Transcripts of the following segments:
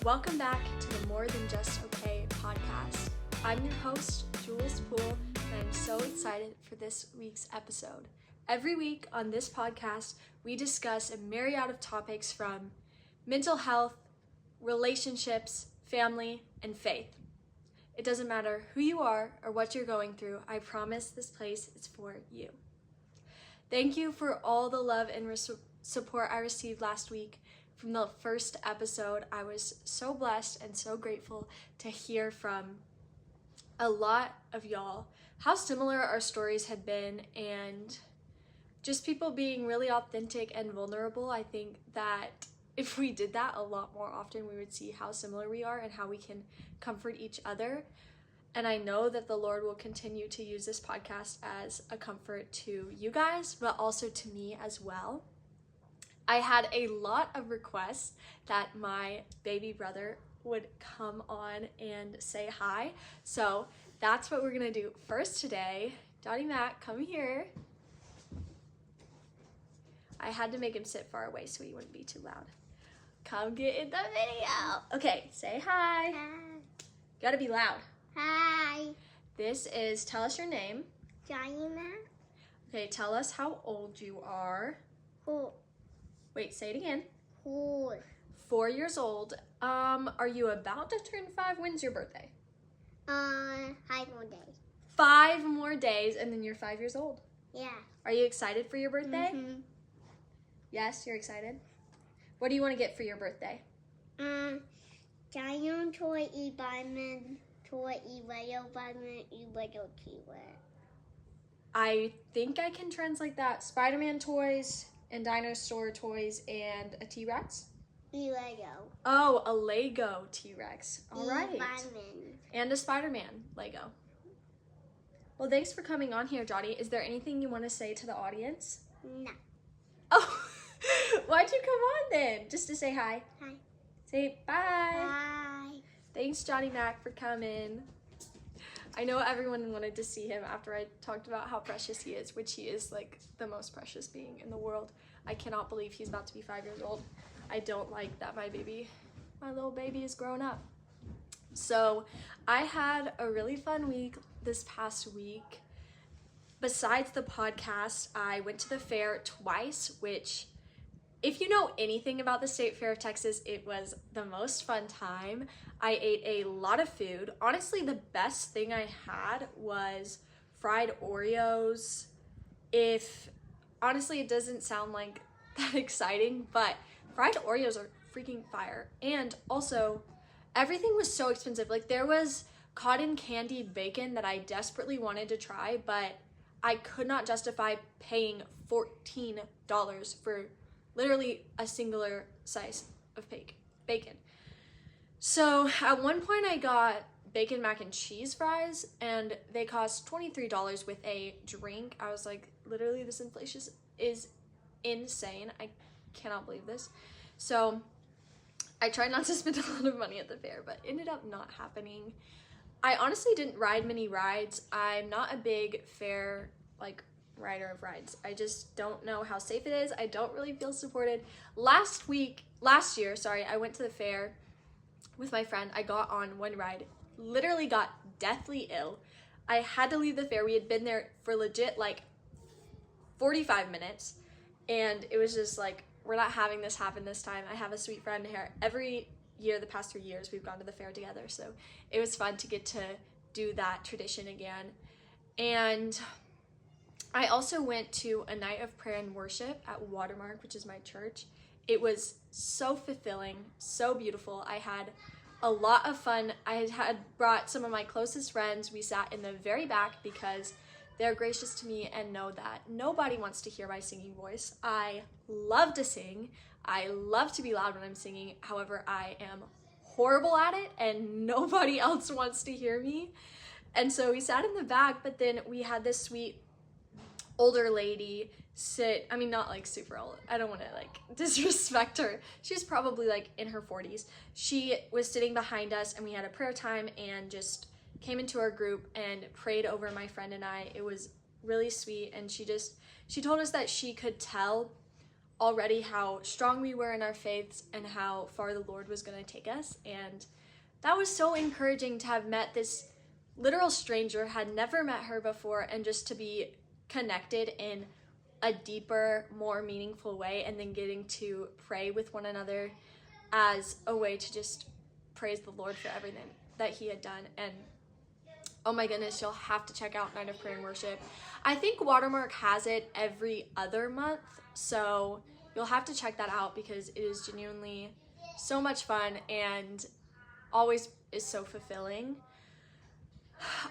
Welcome back to the More Than Just Okay podcast. I'm your host, Jules Poole, and I'm so excited for this week's episode. Every week on this podcast, we discuss a myriad of topics from mental health, relationships, family, and faith. It doesn't matter who you are or what you're going through, I promise this place is for you. Thank you for all the love and support I received last week. From the first episode, I was so blessed and so grateful to hear from a lot of y'all, how similar our stories had been, and just people being really authentic and vulnerable. I think that if we did that a lot more often, we would see how similar we are and how we can comfort each other. And I know that the Lord will continue to use this podcast as a comfort to you guys, but also to me as well. I had a lot of requests that my baby brother would come on and say hi. So that's what we're gonna do first today. Daddy Mac, come here. I had to make him sit far away so he wouldn't be too loud. Come get in the video. Okay, say hi. Hi. Gotta be loud. Hi. This is, tell us your name. Diana. Okay, tell us how old you are. Four. Wait, say it again. 4. 4 years old. Are you about to turn 5? When's your birthday? 5 more days. 5 more days, and then you're 5 years old. Yeah. Are you excited for your birthday? Mm-hmm. Yes, you're excited. What do you want to get for your birthday? Giant toy, e-Batman toy, e-Lego Batman, e-Lego keyword. I think I can translate that. Spider-Man toys and dinosaur toys and a T-Rex. E-Lego. Oh, a Lego T-Rex. All right. E-Batman. And a Spider-Man Lego. Well, thanks for coming on here, Jody. Is there anything you want to say to the audience? No. Oh, why'd you come on then? Just to say hi. Hi. Say bye. Bye. Thanks, Johnny Mac, for coming. I know everyone wanted to see him after I talked about how precious he is, which he is like the most precious being in the world. I cannot believe he's about to be 5 years old. I don't like that my little baby is grown up. So I had a really fun week this past week. Besides the podcast, I went to the fair twice, which, if you know anything about the State Fair of Texas, it was the most fun time. I ate a lot of food. Honestly, the best thing I had was fried Oreos. Honestly, it doesn't sound like that exciting, but fried Oreos are freaking fire. And also, everything was so expensive. Like, there was cotton candy bacon that I desperately wanted to try, but I could not justify paying $14 for literally a singular slice of bacon. So at one point I got bacon mac and cheese fries, and they cost $23 with a drink. I was like, literally, this inflation is insane. I cannot believe this. So I tried not to spend a lot of money at the fair, but ended up not happening. I honestly didn't ride many rides. I'm not a big fair rider of rides. I just don't know how safe it is. I don't really feel supported. Last year, I went to the fair with my friend. I got on one ride, literally got deathly ill. I had to leave the fair. We had been there for legit 45 minutes, and it was just like, we're not having this happen this time. I have a sweet friend here. Every year, the past 3 years, we've gone to the fair together, so it was fun to get to do that tradition again. And I also went to a night of prayer and worship at Watermark, which is my church. It was so fulfilling, so beautiful. I had a lot of fun. I had brought some of my closest friends. We sat in the very back because they're gracious to me and know that nobody wants to hear my singing voice. I love to sing. I love to be loud when I'm singing. However, I am horrible at it and nobody else wants to hear me. And so we sat in the back, but then we had this sweet older lady sit, not super old, I don't want to disrespect her. She's probably in her 40s. She was sitting behind us, and we had a prayer time and just came into our group and prayed over my friend and I. It was really sweet, and she told us that she could tell already how strong we were in our faiths and how far the Lord was going to take us. And that was so encouraging to have met this literal stranger, had never met her before, and just to be connected in a deeper, more meaningful way, and then getting to pray with one another as a way to just praise the Lord for everything that he had done. And oh my goodness, you'll have to check out Night of Prayer and Worship. I think Watermark has it every other month, so you'll have to check that out because it is genuinely so much fun and always is so fulfilling.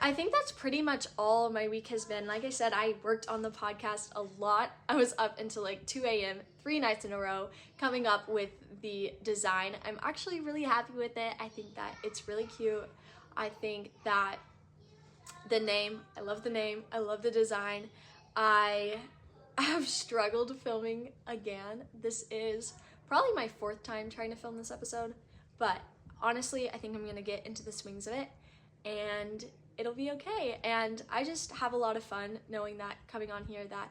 I think that's pretty much all my week has been. Like I said, I worked on the podcast a lot. I was up until like 2 a.m. 3 nights in a row coming up with the design. I'm actually really happy with it. I think that it's really cute. I think that the name, I love the name. I love the design. I have struggled filming again. This is probably my 4th time trying to film this episode, but honestly, I think I'm gonna get into the swings of it and it'll be okay. And I just have a lot of fun knowing that coming on here, that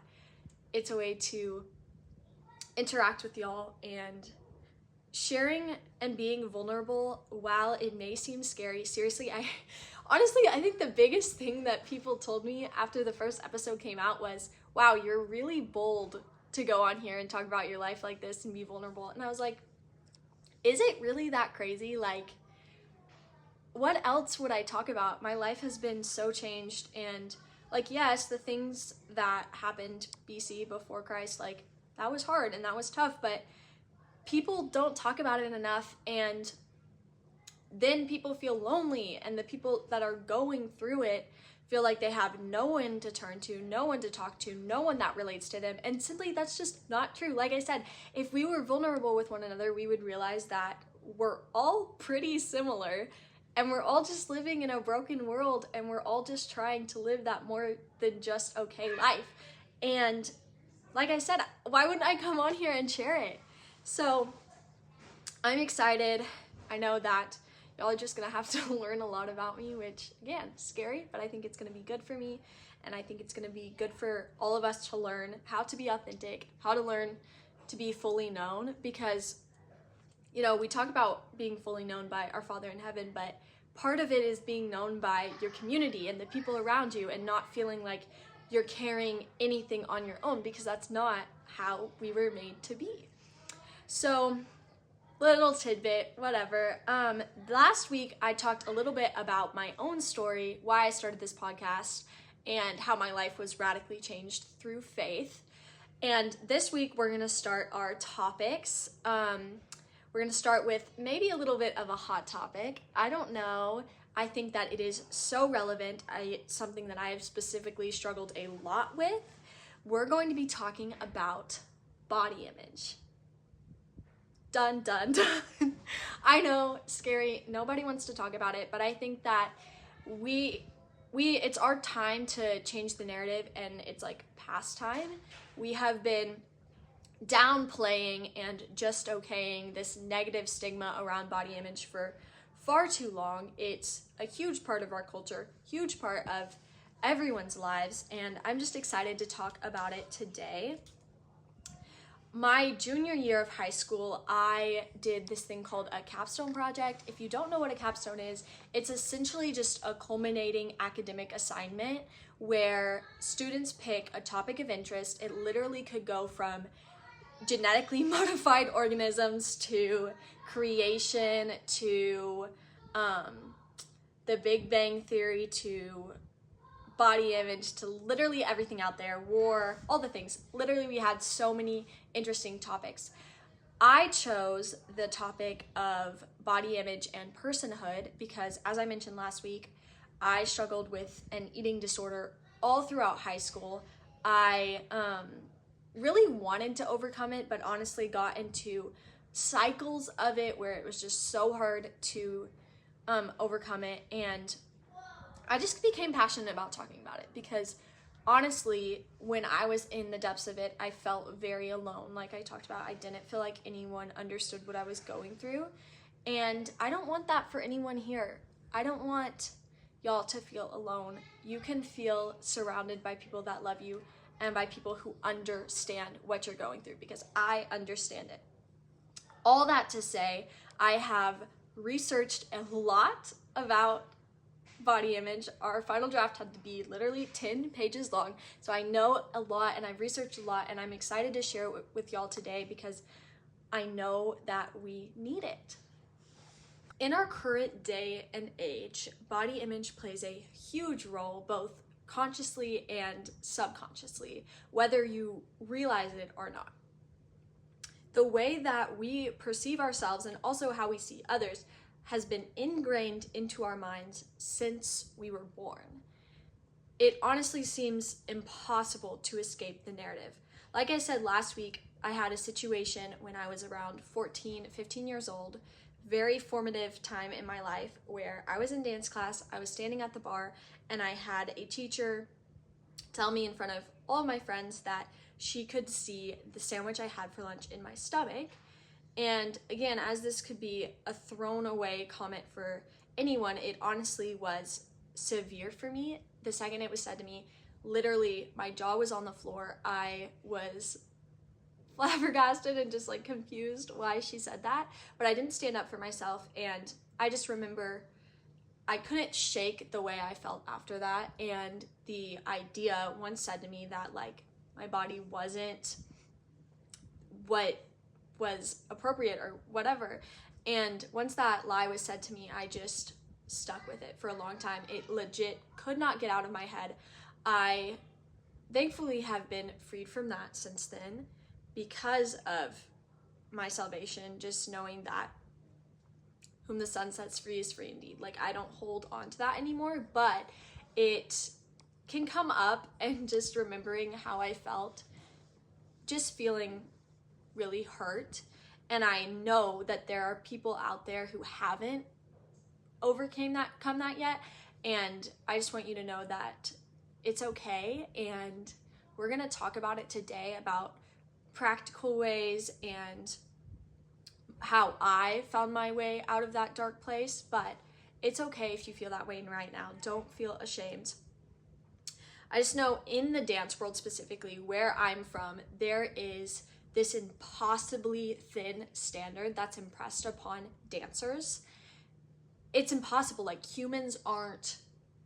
it's a way to interact with y'all and sharing and being vulnerable. While it may seem scary, seriously, I think the biggest thing that people told me after the first episode came out was, wow, you're really bold to go on here and talk about your life like this and be vulnerable. And I was like, is it really that crazy? Like, what else would I talk about? My life has been so changed, and like, yes, the things that happened BC, before Christ, like, that was hard and that was tough, but people don't talk about it enough, and then people feel lonely, and the people that are going through it feel like they have no one to turn to, no one to talk to, no one that relates to them, and simply that's just not true. Like I said, if we were vulnerable with one another, we would realize that we're all pretty similar, and we're all just living in a broken world, and we're all just trying to live that more than just okay life. And like I said, why wouldn't I come on here and share it? So I'm excited. I know that y'all are just gonna have to learn a lot about me, which again, scary, but I think it's gonna be good for me. And I think it's gonna be good for all of us to learn how to be authentic, how to learn to be fully known, because you know, we talk about being fully known by our Father in heaven, but part of it is being known by your community and the people around you, and not feeling like you're carrying anything on your own, because that's not how we were made to be. So, little tidbit, whatever. Last week I talked a little bit about my own story, why I started this podcast, and how my life was radically changed through faith. And this week we're gonna start our topics. We're going to start with maybe a little bit of a hot topic. I don't know. I think that it is so relevant. It's something that I have specifically struggled a lot with. We're going to be talking about body image. Dun, dun, dun. I know, scary. Nobody wants to talk about it, but I think that it's our time to change the narrative, and it's like past time. We have been downplaying and just okaying this negative stigma around body image for far too long. It's a huge part of our culture, huge part of everyone's lives, and I'm just excited to talk about it today. My junior year of high school, I did this thing called a Capstone Project. If you don't know what a capstone is, it's essentially just a culminating academic assignment where students pick a topic of interest. It literally could go from genetically modified organisms to creation to the Big Bang Theory to body image to literally everything out there, war, all the things. Literally, we had so many interesting topics. I chose the topic of body image and personhood because, as I mentioned last week, I struggled with an eating disorder all throughout high school. I really wanted to overcome it, but honestly got into cycles of it where it was just so hard to overcome it. And I just became passionate about talking about it because honestly, when I was in the depths of it, I felt very alone. Like I talked about, I didn't feel like anyone understood what I was going through. And I don't want that for anyone here. I don't want y'all to feel alone. You can feel surrounded by people that love you and by people who understand what you're going through, because I understand it. All that to say, I have researched a lot about body image. Our final draft had to be literally 10 pages long, so I know a lot and I've researched a lot, and I'm excited to share it with y'all today because I know that we need it. In our current day and age, body image plays a huge role, both consciously and subconsciously, whether you realize it or not. The way that we perceive ourselves and also how we see others has been ingrained into our minds since we were born. It honestly seems impossible to escape the narrative. Like I said last week, I had a situation when I was around 14, 15 years old, very formative time in my life, where I was in dance class, I was standing at the bar, and I had a teacher tell me in front of all of my friends that she could see the sandwich I had for lunch in my stomach. And again, as this could be a thrown away comment for anyone, it honestly was severe for me. The second it was said to me, literally my jaw was on the floor. I was flabbergasted and just like confused why she said that, but I didn't stand up for myself. And I just remember I couldn't shake the way I felt after that. And the idea once said to me that like my body wasn't what was appropriate or whatever. And once that lie was said to me, I just stuck with it for a long time. It legit could not get out of my head. I thankfully have been freed from that since then because of my salvation, just knowing that whom the sun sets free is free indeed. Like, I don't hold on to that anymore, but it can come up, and just remembering how I felt, just feeling really hurt. And I know that there are people out there who haven't come that yet, and I just want you to know that it's okay. And we're gonna talk about it today, about practical ways and how I found my way out of that dark place. But it's okay if you feel that way right now. Don't feel ashamed. I just know in the dance world specifically, where I'm from, there is this impossibly thin standard that's impressed upon dancers. It's impossible. Like, humans aren't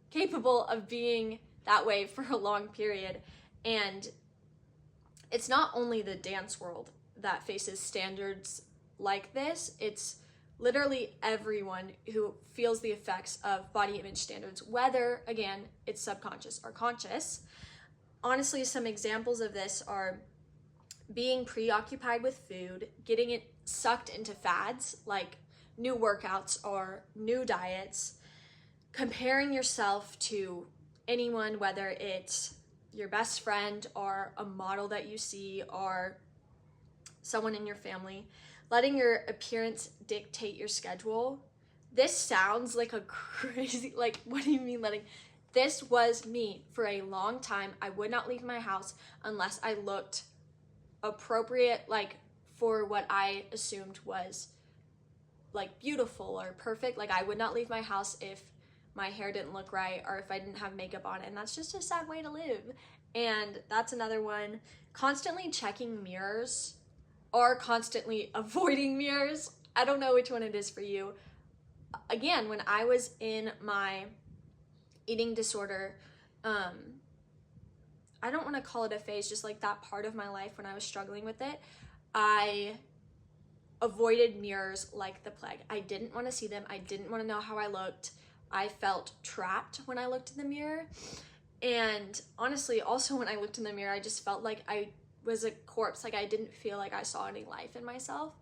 capable of being that way for a long period. And it's not only the dance world that faces standards like this, it's literally everyone who feels the effects of body image standards, whether, again, it's subconscious or conscious. Honestly, some examples of this are being preoccupied with food, getting it sucked into fads like new workouts or new diets, comparing yourself to anyone, whether it's your best friend or a model that you see or someone in your family, letting your appearance dictate your schedule. This sounds like a crazy, like, what do you mean letting? This was me for a long time. I would not leave my house unless I looked appropriate, like, for what I assumed was like beautiful or perfect. Like, I would not leave my house if my hair didn't look right or if I didn't have makeup on, and that's just a sad way to live. And that's another one. Constantly checking mirrors or constantly avoiding mirrors. I don't know which one it is for you. Again, when I was in my eating disorder, I don't want to call it a phase, just like that part of my life when I was struggling with it, I avoided mirrors like the plague. I didn't want to see them. I didn't want to know how I looked. I felt trapped when I looked in the mirror. And honestly, also when I looked in the mirror, I just felt like I was a corpse. Like, I didn't feel like I saw any life in myself.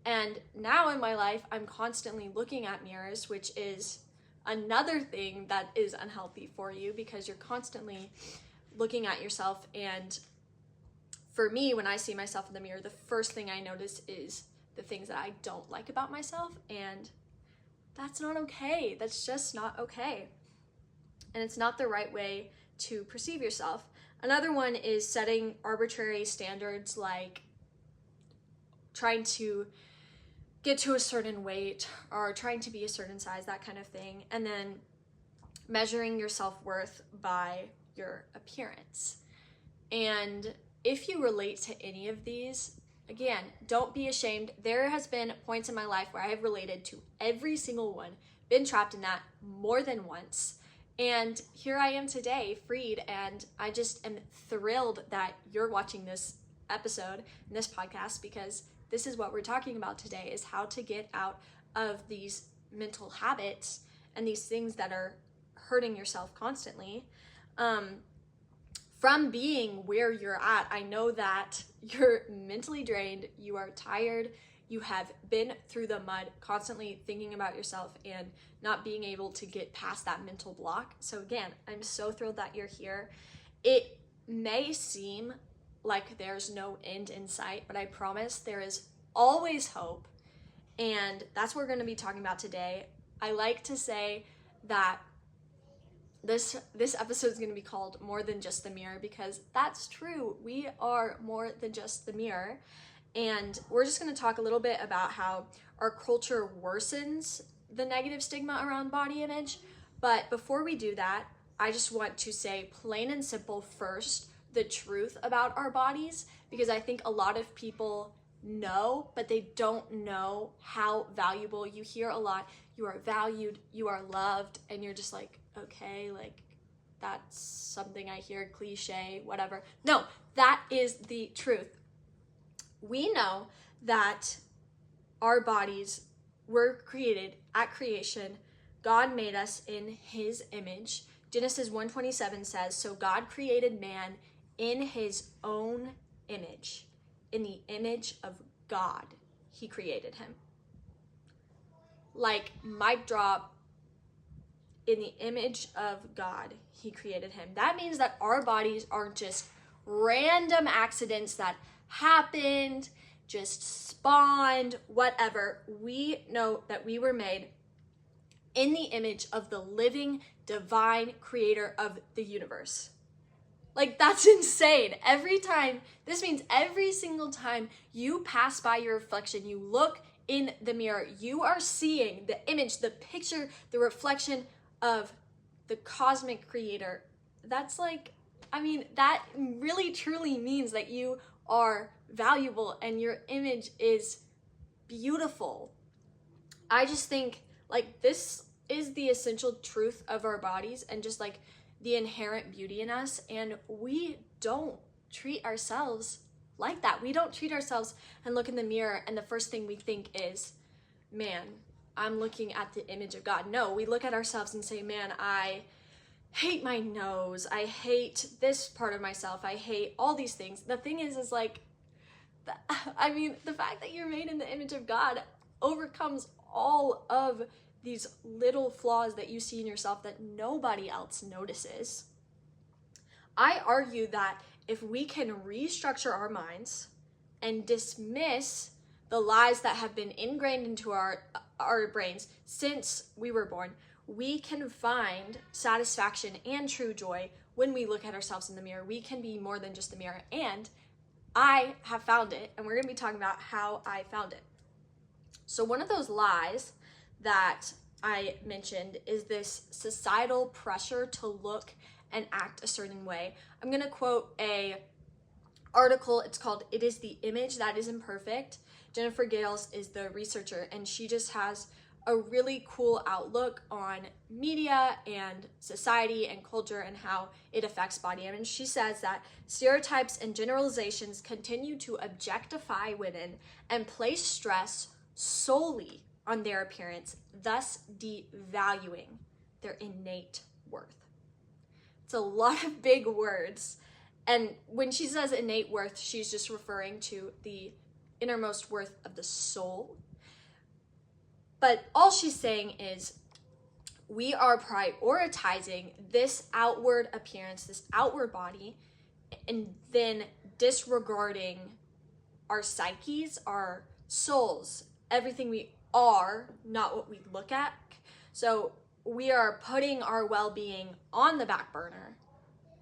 And now in my life, I'm constantly looking at mirrors, which is another thing that is unhealthy for you, because you're constantly looking at yourself. And for me, when I see myself in the mirror, the first thing I notice is the things that I don't like about myself, and that's not okay. That's just not okay. And it's not the right way to perceive yourself. Another one is setting arbitrary standards, like trying to get to a certain weight or trying to be a certain size, that kind of thing. And then measuring your self-worth by your appearance. And if you relate to any of these, again, don't be ashamed. There has been points in my life where I have related to every single one, been trapped in that more than once. And here I am today, freed, and I just am thrilled that you're watching this episode and this podcast, because this is what we're talking about today, is how to get out of these mental habits and these things that are hurting yourself constantly. From being where you're at, I know that you're mentally drained, you are tired, you have been through the mud, constantly thinking about yourself and not being able to get past that mental block. So again, I'm so thrilled that you're here. It may seem like there's no end in sight, but I promise there is always hope. And that's what we're going to be talking about today. I like to say that this episode is going to be called More Than Just the Mirror, because that's true. We are more than just the mirror. And we're just going to talk a little bit about how our culture worsens the negative stigma around body image. But before we do that, I just want to say plain and simple first the truth about our bodies, because I think a lot of people know, but they don't know how valuable. You hear a lot, you are valued, you are loved, and you're just like, okay, like that's something I hear, cliche, whatever. No, that is the truth. We know that our bodies were created at creation. God made us in his image. Genesis 1:27 says, so God created man in his own image. In the image of God, he created him. Like, mic drop, in the image of God, he created him. That means that our bodies aren't just random accidents that happened, just spawned, whatever. We know that we were made in the image of the living, divine creator of the universe. Like, that's insane. This means every single time you pass by your reflection, you look in the mirror, you are seeing the image, the picture, the reflection of the cosmic creator. That's like, I mean, that really truly means that you are valuable and your image is beautiful. I just think like this is the essential truth of our bodies and just like the inherent beauty in us, and we don't treat ourselves like that. We don't treat ourselves and look in the mirror and the first thing we think is, man, I'm looking at the image of God. No, we look at ourselves and say, man, I hate my nose. I hate this part of myself. I hate all these things. The thing is like, the fact that you're made in the image of God overcomes all of these little flaws that you see in yourself that nobody else notices. I argue that if we can restructure our minds and dismiss the lies that have been ingrained into our brains since we were born, we can find satisfaction and true joy when we look at ourselves in the mirror. We can be more than just the mirror, and I have found it, and we're going to be talking about how I found it. So one of those lies that I mentioned is this societal pressure to look and act a certain way. I'm going to quote a article. It's called "It is the Image That Is Imperfect." Jennifer Gales is the researcher, and she just has a really cool outlook on media and society and culture and how it affects body image. She says that stereotypes and generalizations continue to objectify women and place stress solely on their appearance, thus devaluing their innate worth. It's a lot of big words. And when she says innate worth, she's just referring to the innermost worth of the soul. But all she's saying is we are prioritizing this outward appearance, this outward body, and then disregarding our psyches, our souls, everything we are, not what we look at. So we are putting our well-being on the back burner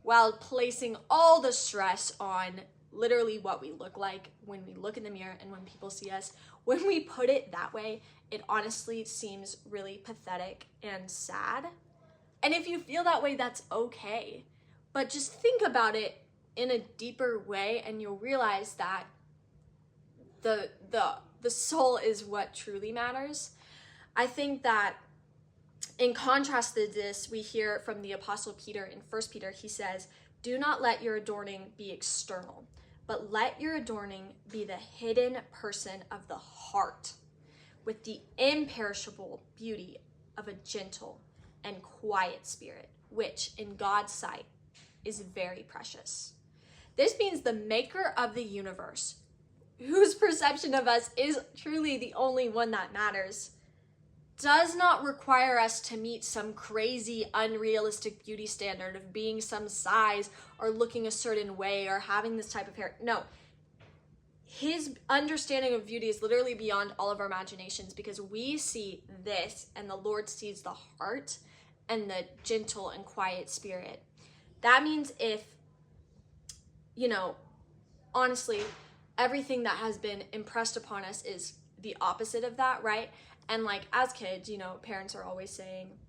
while placing all the stress on literally what we look like when we look in the mirror and when people see us. When we put it that way, it honestly seems really pathetic and sad. And if you feel that way, that's okay. But just think about it in a deeper way, and you'll realize that the soul is what truly matters. I think that in contrast to this, we hear from the Apostle Peter in 1 Peter. He says, "Do not let your adorning be external, but let your adorning be the hidden person of the heart, with the imperishable beauty of a gentle and quiet spirit, which in God's sight is very precious." This means the maker of the universe, whose perception of us is truly the only one that matters, does not require us to meet some crazy, unrealistic beauty standard of being some size or looking a certain way or having this type of hair. No. His understanding of beauty is literally beyond all of our imaginations, because we see this and the Lord sees the heart and the gentle and quiet spirit. That means if, honestly, everything that has been impressed upon us is the opposite of that, right? And like as kids, parents are always saying,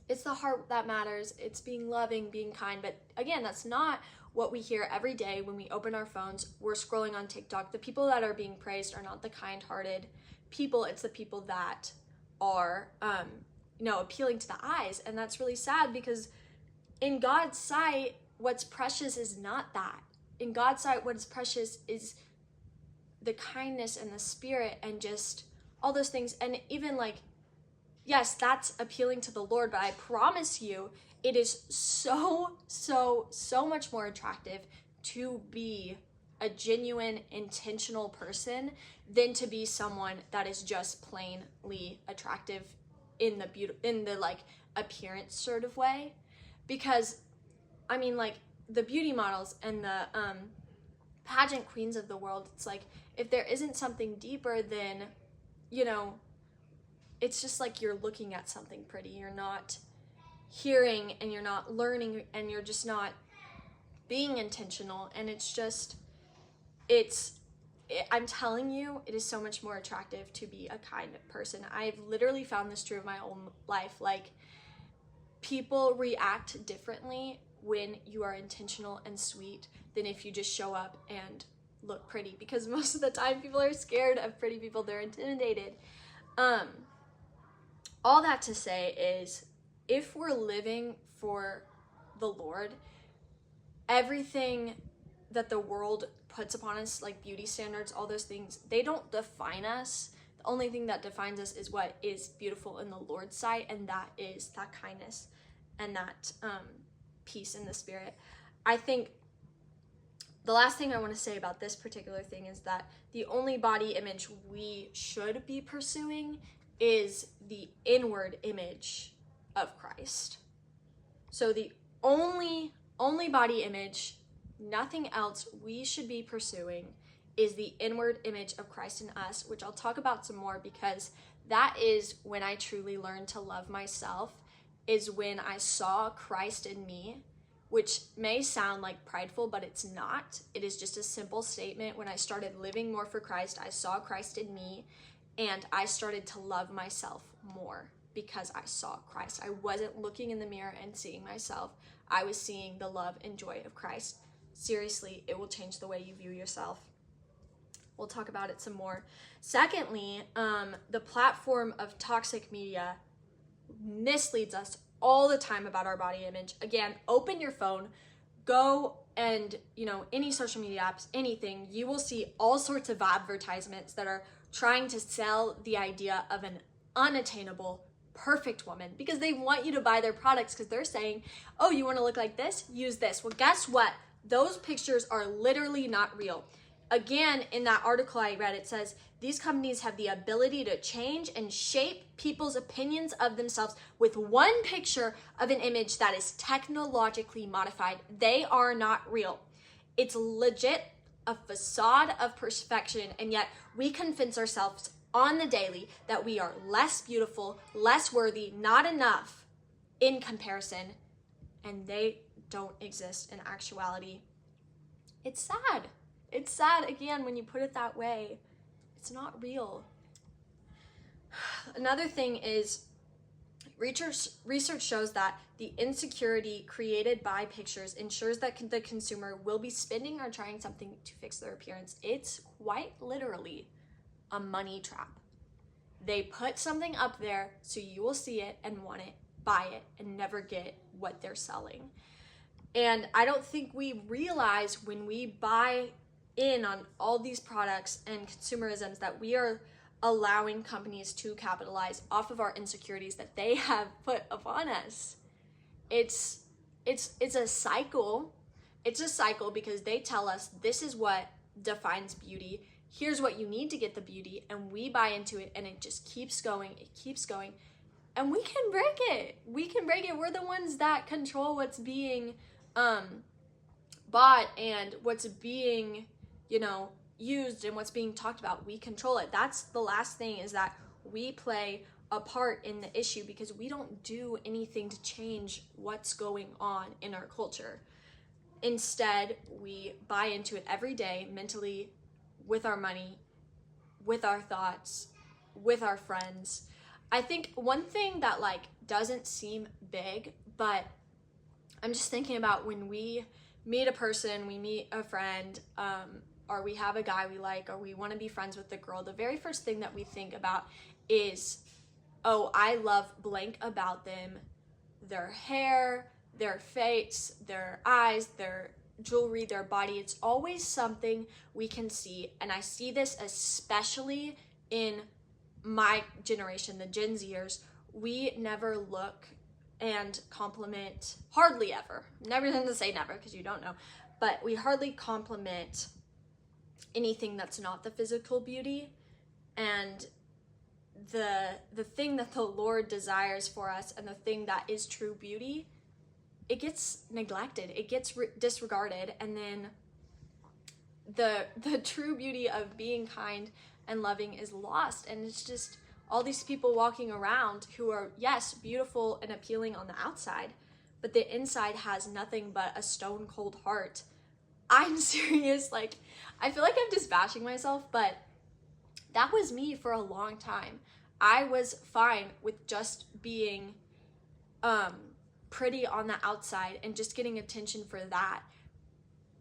it's the heart that matters, it's being loving, being kind. But again, that's not what we hear every day when we open our phones. We're scrolling on TikTok. The people that are being praised are not the kind-hearted people. It's the people that are, appealing to the eyes. And that's really sad, because in God's sight, what's precious is not that. In God's sight, what is precious is the kindness and the spirit and just all those things. And even yes, that's appealing to the Lord, but I promise you, it is so, so, so much more attractive to be a genuine, intentional person than to be someone that is just plainly attractive in the appearance sort of way. Because the beauty models and the pageant queens of the world, it's like, if there isn't something deeper, then it's just like you're looking at something pretty. You're not hearing and you're not learning and you're just not being intentional. And I'm telling you, it is so much more attractive to be a kind person. I've literally found this true of my own life. People react differently when you are intentional and sweet than if you just show up and look pretty, because most of the time people are scared of pretty people. They're intimidated. All that to say is, if we're living for the Lord, everything that the world puts upon us, like beauty standards, all those things, they don't define us. The only thing that defines us is what is beautiful in the Lord's sight, and that is that kindness and that peace in the spirit. I think the last thing I want to say about this particular thing is that the only body image we should be pursuing is the inward image of Christ. So the only body image, nothing else we should be pursuing, is the inward image of Christ in us, which I'll talk about some more, because that is when I truly learned to love myself, is when I saw Christ in me, which may sound like prideful, but it's not. It is just a simple statement. When I started living more for Christ, I saw Christ in me, and I started to love myself more because I saw Christ. I wasn't looking in the mirror and seeing myself. I was seeing the love and joy of Christ. Seriously, it will change the way you view yourself. We'll talk about it some more. Secondly, the platform of toxic media misleads us all the time about our body image. Again, open your phone, go and, any social media apps, anything, you will see all sorts of advertisements that are trying to sell the idea of an unattainable, perfect woman, because they want you to buy their products, because they're saying, oh, you want to look like this? Use this. Well, guess what? Those pictures are literally not real. Again, in that article I read, it says these companies have the ability to change and shape people's opinions of themselves with one picture of an image that is technologically modified. They are not real. It's legit a facade of perfection, and yet we convince ourselves on the daily that we are less beautiful, less worthy, not enough in comparison, and they don't exist in actuality. It's sad. It's sad, again, when you put it that way. It's not real. Another thing is Research shows that the insecurity created by pictures ensures that the consumer will be spending or trying something to fix their appearance. It's quite literally a money trap. They put something up there so you will see it and want it, buy it, and never get what they're selling. And I don't think we realize when we buy in on all these products and consumerisms that we are allowing companies to capitalize off of our insecurities that they have put upon us. It's a cycle. It's a cycle because they tell us this is what defines beauty. Here's what you need to get the beauty, and we buy into it, and it just keeps going. It keeps going, and we can break it. We can break it. We're the ones that control what's being bought and what's being, used and what's being talked about. We control it. That's the last thing, is that we play a part in the issue because we don't do anything to change what's going on in our culture. Instead, we buy into it every day mentally, with our money, with our thoughts, with our friends. I think one thing that doesn't seem big, but I'm just thinking about when we meet a person, we meet a friend, or we have a guy we like, or we want to be friends with the girl, the very first thing that we think about is, oh, I love blank about them, their hair, their face, their eyes, their jewelry, their body. It's always something we can see. And I see this especially in my generation, the Gen Zers. We never look and compliment, hardly ever. Never going to say never because you don't know, but we hardly compliment anything that's not the physical beauty. And the thing that the Lord desires for us, and the thing that is true beauty, it gets neglected, it gets disregarded, and then the true beauty of being kind and loving is lost. And it's just all these people walking around who are, yes, beautiful and appealing on the outside, but the inside has nothing but a stone cold heart. I'm serious. I feel like I'm just bashing myself, but that was me for a long time. I was fine with just being pretty on the outside and just getting attention for that.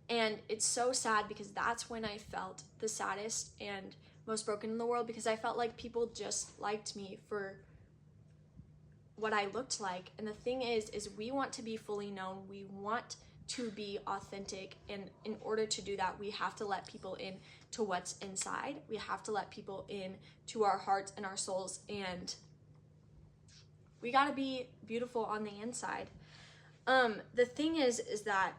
And it's so sad because that's when I felt the saddest and most broken in the world, because I felt like people just liked me for what I looked like. And the thing is we want to be fully known. We want to be authentic, and in order to do that, we have to let people in to what's inside. We have to let people in to our hearts and our souls, and we got to be beautiful on the inside. The thing is that,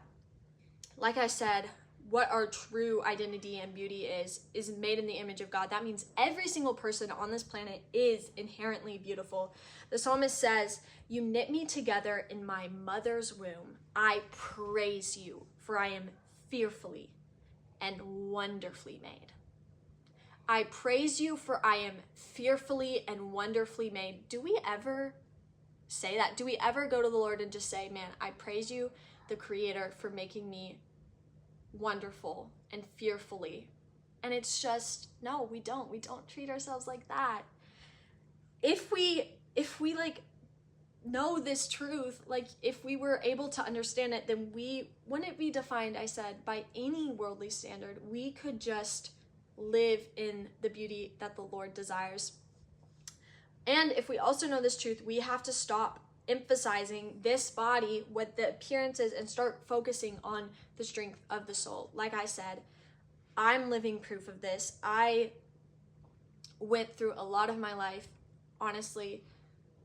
like I said, what our true identity and beauty is made in the image of God. That means every single person on this planet is inherently beautiful. The psalmist says, "You knit me together in my mother's womb. I praise you, for I am fearfully and wonderfully made." I praise you, for I am fearfully and wonderfully made. Do we ever say that? Do we ever go to the Lord and just say, man, I praise you, the Creator, for making me wonderful and fearfully? And it's just, no, we don't treat ourselves like that. If we know this truth, if we were able to understand it, then we wouldn't be defined, I said, by any worldly standard. We could just live in the beauty that the Lord desires. And if we also know this truth, we have to stop emphasizing this body, what the appearance is, and start focusing on the strength of the soul. Like I said, I'm living proof of this. I went through a lot of my life, honestly,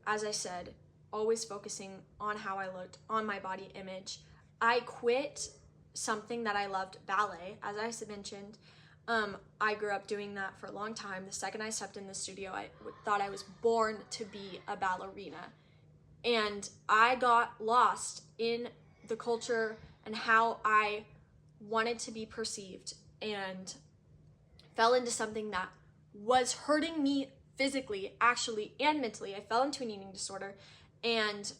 as I said, always focusing on how I looked, on my body image. I quit something that I loved, ballet, as I mentioned. I grew up doing that for a long time. The second I stepped in the studio, I thought I was born to be a ballerina. And I got lost in the culture and how I wanted to be perceived, and fell into something that was hurting me physically, actually, and mentally. I fell into an eating disorder, and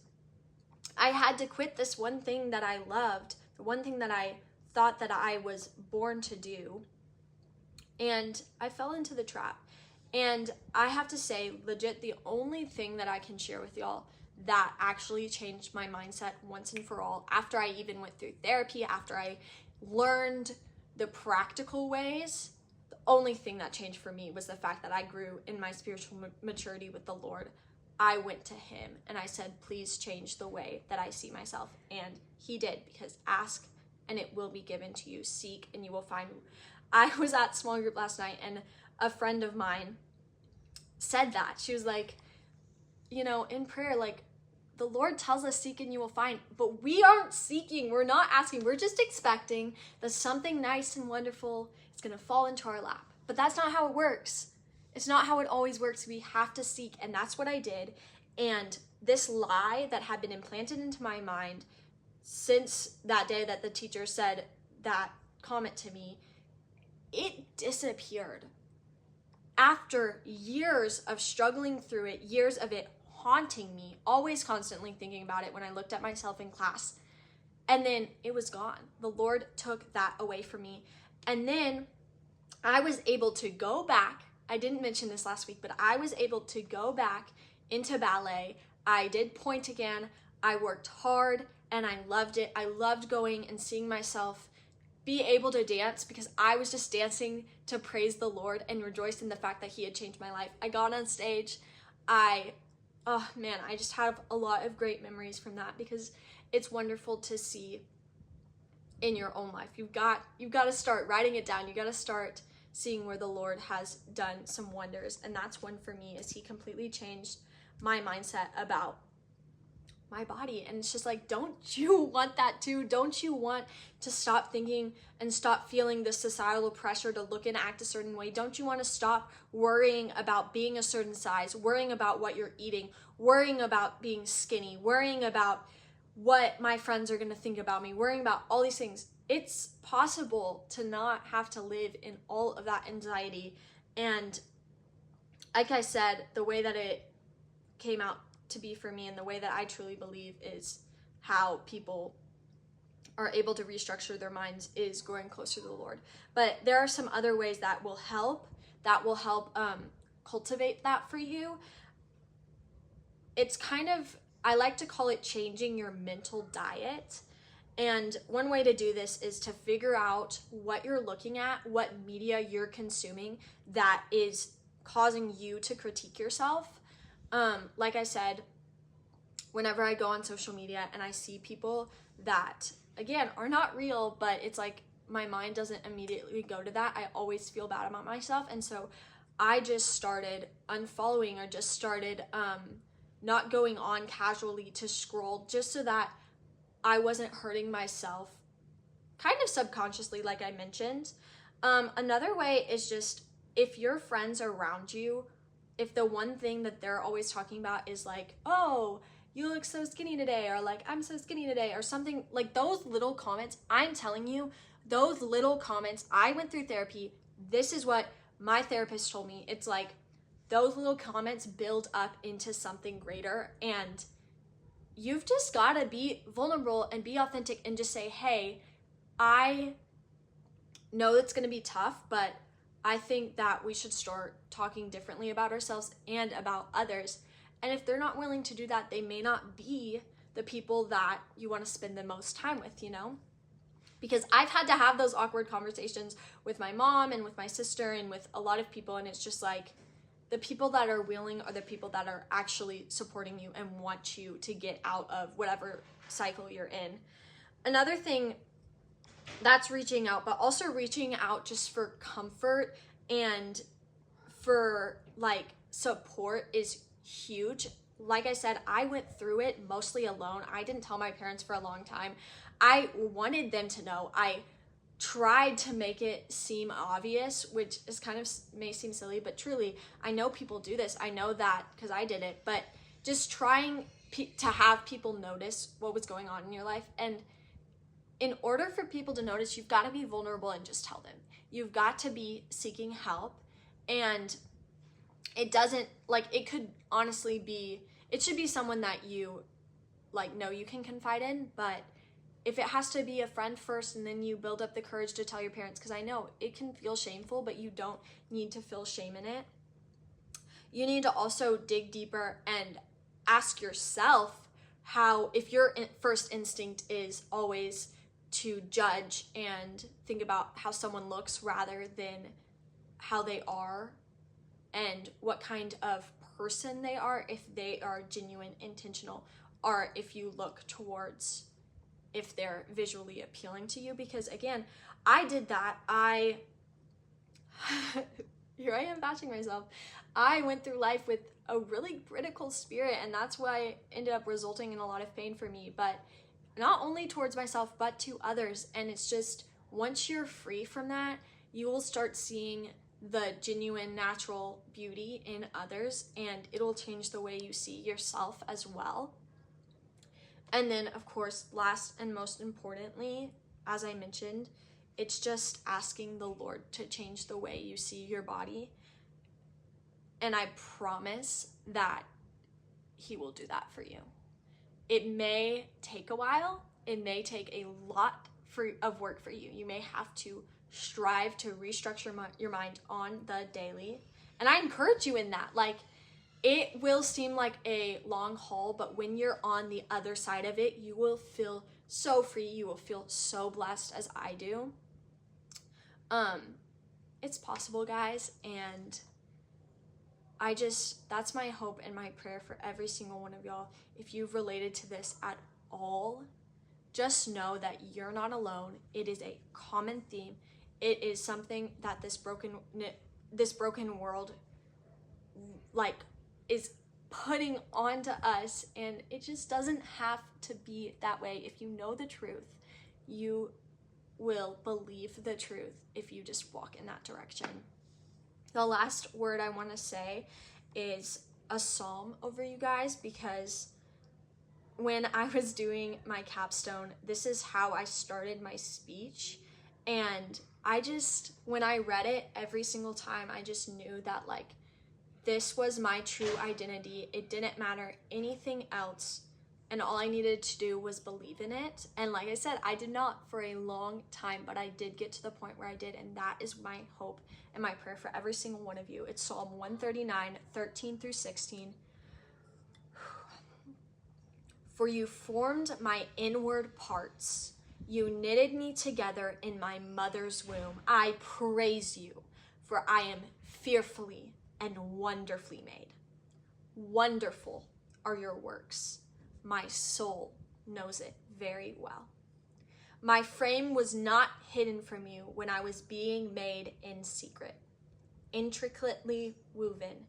I had to quit this one thing that I loved, the one thing that I thought that I was born to do. And I fell into the trap. And I have to say, legit, the only thing that I can share with y'all that actually changed my mindset once and for all. After I even went through therapy, after I learned the practical ways, the only thing that changed for me was the fact that I grew in my spiritual maturity with the Lord. I went to him and I said, please change the way that I see myself. And he did, because ask and it will be given to you. Seek and you will find. I was at small group last night and a friend of mine said that. She was like, you know, in prayer, like, the Lord tells us seek and you will find, but we aren't seeking. We're not asking. We're just expecting that something nice and wonderful is going to fall into our lap. But that's not how it works. It's not how it always works. We have to seek, and that's what I did. And this lie that had been implanted into my mind since that day that the teacher said that comment to me, it disappeared. After years of struggling through it, years of it haunting me, always constantly thinking about it when I looked at myself in class, and then it was gone. The Lord took that away from me. And then I was able to go back. I didn't mention this last week, but I was able to go back into ballet. I did point again. I worked hard and I loved it. I loved going and seeing myself be able to dance, because I was just dancing to praise the Lord and rejoice in the fact that he had changed my life. I got on stage. I just have a lot of great memories from that, because it's wonderful to see in your own life. You've got to start writing it down. You got to start seeing where the Lord has done some wonders. And that's one for me, is he completely changed my mindset about my body. And it's just like, don't you want that too? Don't you want to stop thinking and stop feeling the societal pressure to look and act a certain way? Don't you want to stop worrying about being a certain size, worrying about what you're eating, worrying about being skinny, worrying about what my friends are going to think about me, worrying about all these things? It's possible to not have to live in all of that anxiety. And like I said, the way that it came out to be for me, and the way that I truly believe is how people are able to restructure their minds, is growing closer to the Lord. But there are some other ways that will help cultivate that for you. It's kind of, I like to call it changing your mental diet. And one way to do this is to figure out what you're looking at, what media you're consuming that is causing you to critique yourself. Like I said, whenever I go on social media and I see people that, again, are not real, but it's like my mind doesn't immediately go to that, I always feel bad about myself. And so I just started unfollowing, or just started not going on casually to scroll, just so that I wasn't hurting myself kind of subconsciously, like I mentioned. Another way is just, if your friends are around you, if the one thing that they're always talking about is like, oh, you look so skinny today, or like, I'm so skinny today, or something like those little comments, I'm telling you, those little comments, I went through therapy. This is what my therapist told me. It's like, those little comments build up into something greater, and you've just got to be vulnerable and be authentic and just say, hey, I know it's going to be tough, but I think that we should start talking differently about ourselves and about others. And if they're not willing to do that, they may not be the people that you want to spend the most time with, you know? Because I've had to have those awkward conversations with my mom and with my sister and with a lot of people, and it's just like, the people that are willing are the people that are actually supporting you and want you to get out of whatever cycle you're in. Another thing that's reaching out, but also reaching out just for comfort and for like support is huge. Like I said, I went through it mostly alone. I didn't tell my parents for a long time. I wanted them to know. I tried to make it seem obvious, which is kind of may seem silly, but truly, I know people do this. I know that because I did it, but just trying to have people notice what was going on in your life. And in order for people to notice, you've got to be vulnerable and just tell them. You've got to be seeking help. And it doesn't, like, it could honestly be, it should be someone that you, like, know you can confide in. But if it has to be a friend first and then you build up the courage to tell your parents, because I know it can feel shameful, but you don't need to feel shame in it. You need to also dig deeper and ask yourself how, if your first instinct is always to judge and think about how someone looks rather than how they are and what kind of person they are, if they are genuine, intentional, or if you look towards if they're visually appealing to you. Because again, I did that. Here I am bashing myself. I went through life with a really critical spirit, and that's why it ended up resulting in a lot of pain for me, but not only towards myself, but to others. And it's just, once you're free from that, you will start seeing the genuine, natural beauty in others, and it'll change the way you see yourself as well. And then, of course, last and most importantly, as I mentioned, it's just asking the Lord to change the way you see your body. And I promise that He will do that for you. It may take a while. It may take a lot of work for you. You may have to strive to restructure your mind on the daily. And I encourage you in that. Like, it will seem like a long haul, but when you're on the other side of it, you will feel so free. You will feel so blessed, as I do. It's possible, guys, and that's my hope and my prayer for every single one of y'all. If you've related to this at all, just know that you're not alone. It is a common theme. It is something that this broken world, like, is putting onto us, and it just doesn't have to be that way. If you know the truth, you will believe the truth if you just walk in that direction. The last word I want to say is a psalm over you guys, because when I was doing my capstone, this is how I started my speech. And when I read it every single time, I just knew that, like, this was my true identity. It didn't matter anything else. And all I needed to do was believe in it. And like I said, I did not for a long time, but I did get to the point where I did. And that is my hope and my prayer for every single one of you. It's Psalm 139, 13 through 16. For you formed my inward parts. You knitted me together in my mother's womb. I praise you, for I am fearfully and wonderfully made. Wonderful are your works. My soul knows it very well. My frame was not hidden from you when I was being made in secret, intricately woven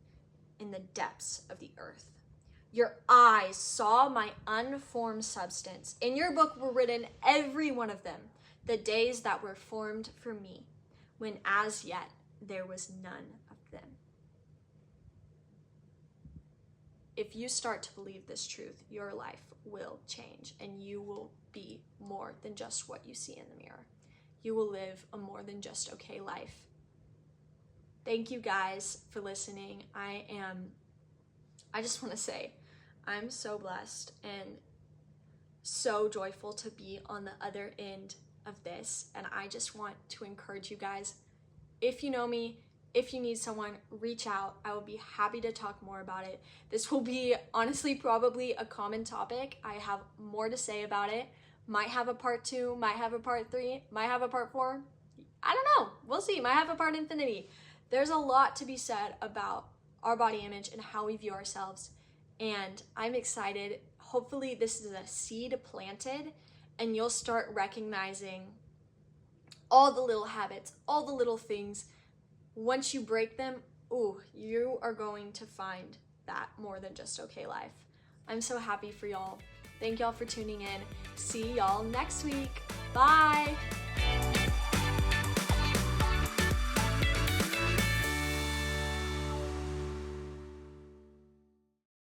in the depths of the earth. Your eyes saw my unformed substance. In your book were written, every one of them, the days that were formed for me, when as yet there was none of them. If you start to believe this truth, your life will change, and you will be more than just what you see in the mirror. You will live a more than just okay life. Thank you guys for listening. I just want to say, I'm so blessed and so joyful to be on the other end of this. And I just want to encourage you guys, if you know me, if you need someone, reach out. I will be happy to talk more about it. This will be honestly probably a common topic. I have more to say about it. Might have a part 2, might have a part 3, might have a part 4. I don't know. We'll see. Might have a part infinity. There's a lot to be said about our body image and how we view ourselves. And I'm excited. Hopefully this is a seed planted and you'll start recognizing all the little habits, all the little things. Once you break them, you are going to find that more than just okay life. I'm so happy for y'all. Thank y'all for tuning in. See y'all next week. Bye.